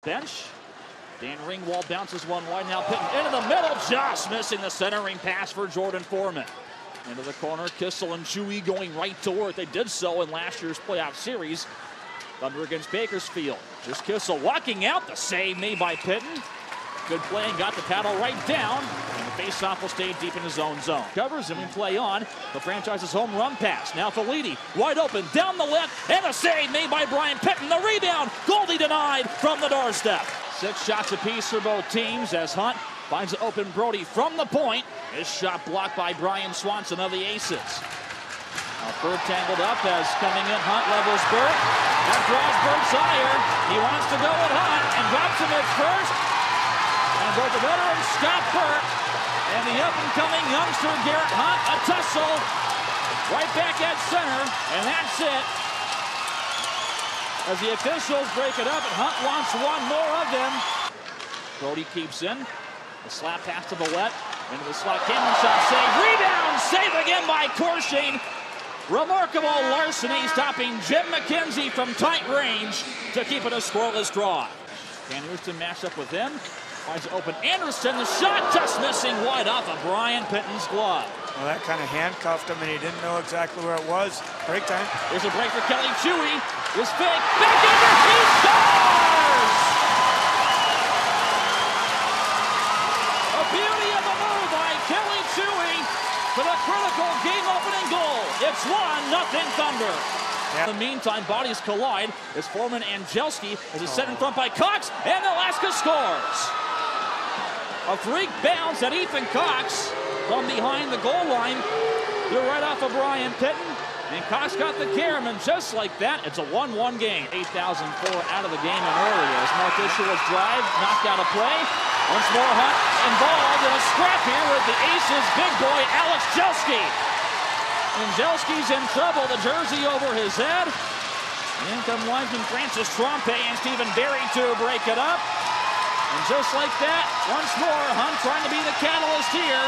Bench. Dan Ringwald bounces one wide, now Pitton into the middle, just missing the centering pass for Jordan Foreman. Into the corner, Kissel and Czuy going right to work. They did so in last year's playoff series. Thunder against Bakersfield. Just Kissel walking out, the save made by Pitton. Good play and got the paddle right down. And the faceoff will stay deep in his own zone. Covers him and play on. The franchise's home run pass. Now Felitti wide open down the left. And a save made by Brian Pitton. The rebound. Goldie denied from the doorstep. 6 shots apiece for both teams as Hunt finds an open Brody from the point. His shot blocked by Brian Swanson of the Aces. Now Bird tangled up as coming in. Hunt levels Burt. That draws Burt's higher. He wants to go with Hunt and drops him at first. And both the veteran Scott Burt and the up-and-coming youngster Garrett Hunt, a tussle right back at center, and that's it. As the officials break it up, and Hunt wants one more of them. Brody keeps in. The slap pass to Villette. Into the slot, Cameron shot, save, rebound, save again by Korshane. Remarkable larceny, stopping Jim McKenzie from tight range to keep it a scoreless draw. Vanoosten matched up with him. Finds it open. Anderson, the shot just missing wide off of Brian Pitton's glove. Well, that kind of handcuffed him, and he didn't know exactly where it was. Break time. There's a break for Kelly Czuy. This fake, back under, he scores! A beauty of a move by Kelly Czuy for the critical game-opening goal. It's 1-0 Thunder. Yep. In the meantime, bodies collide as Foreman and Jelski is set in front by Cox, and Alaska scores. A freak bounce at Ethan Cox from behind the goal line. They're right off of Brian Pitton, and Cox got the carry, and just like that, it's a 1-1 game. 8,004 out of the game in early as Mark Isherwood's drive knocked out of play. Once more Hunt involved in a scrap here with the Aces big boy Alex Jelski. And Jelski's in trouble, the jersey over his head. And in come linesman Francis Trompe and Stephen Berry to break it up. And just like that, once more, Hunt trying to be the catalyst here.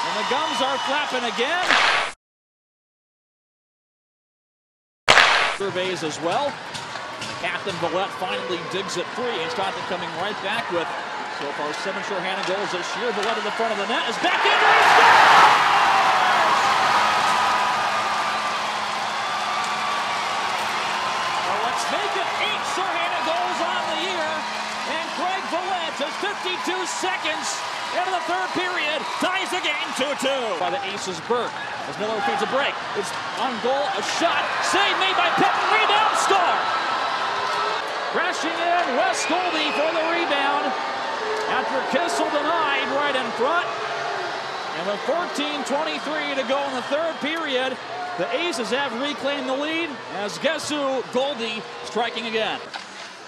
And the gums are flapping again. Surveys as well. Captain Villette finally digs it free, and Stockton coming right back with so far 7 shorthanded goals this year. Villette in the front of the net is back in. Well, let's make it 8 shorthanded goals on the year. And Craig Villette just 52 seconds into the third period ties the game 2-2. By the Aces Burke as Miller feeds a break. It's on goal, a shot, save made by Pitton, rebound, score. Crashing in, Wes Goldie for the rebound after Kissel denied right in front. And with 14:23 to go in the third period, the Aces have reclaimed the lead as guess who? Goldie striking again.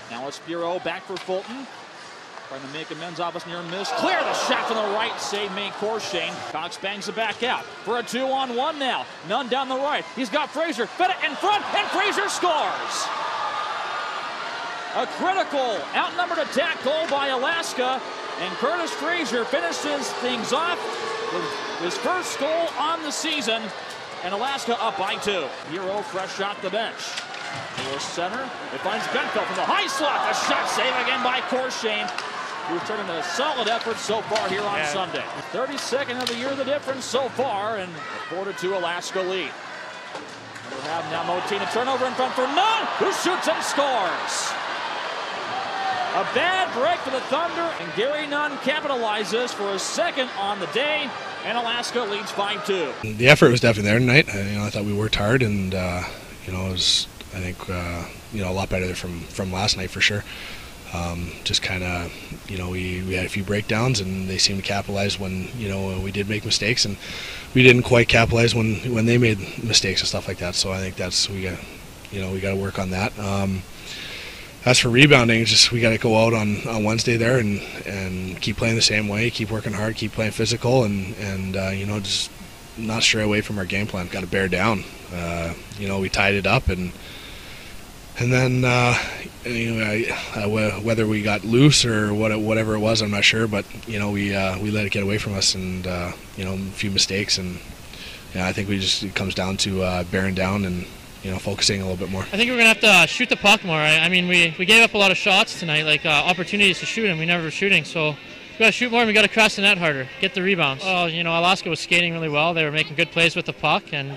Now it's Bureau back for Fulton. Trying to make amends off his near miss. Clear the shot from the right. Save made Korshane. Cox bangs it back out for a 2-on-1 now. Nunn down the right. He's got Frazier. Fed it in front, and Frazier scores. A critical outnumbered attack goal by Alaska. And Curtis Frazier finishes things off with his first goal on the season. And Alaska up by 2. Bureau fresh shot the bench. Towards center. It finds Benfield from the high slot. A shot save again by Korshane. Who's turning a solid effort so far here on Sunday. 32nd of the year, the difference so far, and a 4-2 Alaska lead. We'll have now Motina turnover in front for Nunn, who shoots and scores. A bad break for the Thunder, and Gary Nunn capitalizes for his second on the day, and Alaska leads 5-2. The effort was definitely there tonight. I thought we worked hard, and it was, I think, a lot better from last night for sure. Just kind of, we had a few breakdowns, and they seemed to capitalize when, when we did make mistakes, and we didn't quite capitalize when they made mistakes and stuff like that. So I think we got to work on that. As for rebounding, just we got to go out on Wednesday there and keep playing the same way, keep working hard, keep playing physical, and just not stray away from our game plan. Got to bear down. We tied it up, and then whether we got loose or whatever it was, I'm not sure. But we let it get away from us, and a few mistakes, and I think it comes down to bearing down and focusing a little bit more. I think we're going to have to shoot the puck more. I mean, we gave up a lot of shots tonight, like opportunities to shoot, and we never were shooting. So we got to shoot more, and we got to cross the net harder, get the rebounds. Alaska was skating really well. They were making good plays with the puck, and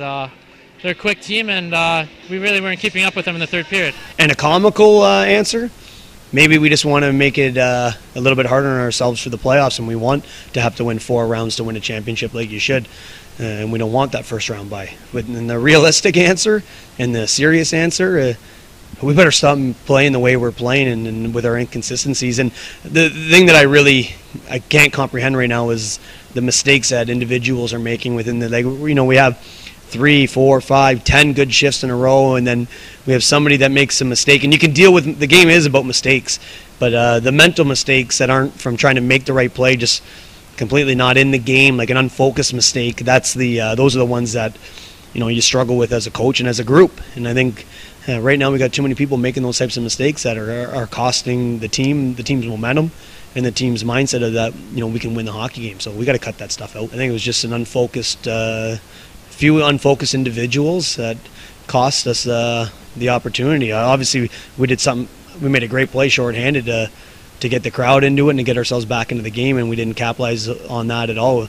they're a quick team, and we really weren't keeping up with them in the third period. And a comical answer, maybe we just want to make it a little bit harder on ourselves for the playoffs, and we want to have to win 4 rounds to win a championship like you should. And we don't want that first round bye. But in the realistic answer and the serious answer, we better stop playing the way we're playing and with our inconsistencies. And the thing that I can't comprehend right now is the mistakes that individuals are making within the league. We have 3, 4, 5, 10 good shifts in a row, and then we have somebody that makes a mistake. And you can deal with, the game is about mistakes, but the mental mistakes that aren't from trying to make the right play, just completely not in the game, like an unfocused mistake, those are the ones that you struggle with as a coach and as a group. And I think right now we got too many people making those types of mistakes that are costing the team's momentum and the team's mindset of that we can win the hockey game. So we got to cut that stuff out. I think it was just an few unfocused individuals that cost us the opportunity. Obviously we made a great play shorthanded to get the crowd into it and to get ourselves back into the game, and we didn't capitalize on that at all.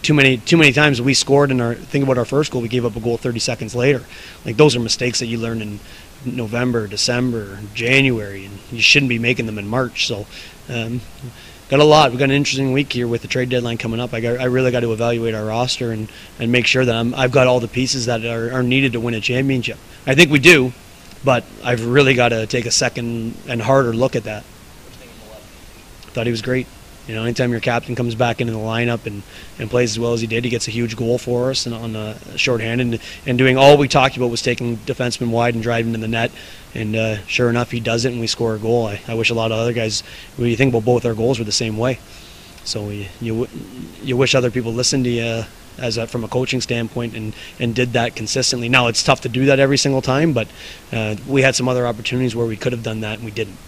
Too many times we scored think about our first goal, we gave up a goal 30 seconds later. Like, those are mistakes that you learn in November, December, January, and you shouldn't be making them in March. So got a lot. We've got an interesting week here with the trade deadline coming up. I really got to evaluate our roster and make sure that I've got all the pieces that are needed to win a championship. I think we do, but I've really got to take a second and harder look at that. I thought he was great. Anytime your captain comes back into the lineup and plays as well as he did, he gets a huge goal for us and on a shorthanded and doing all we talked about was taking defensemen wide and driving to the net. And sure enough, he does it and we score a goal. I wish a lot of other guys, when you think about both our goals, were the same way. So you wish other people listened to you from a coaching standpoint and did that consistently. Now, it's tough to do that every single time, but we had some other opportunities where we could have done that and we didn't.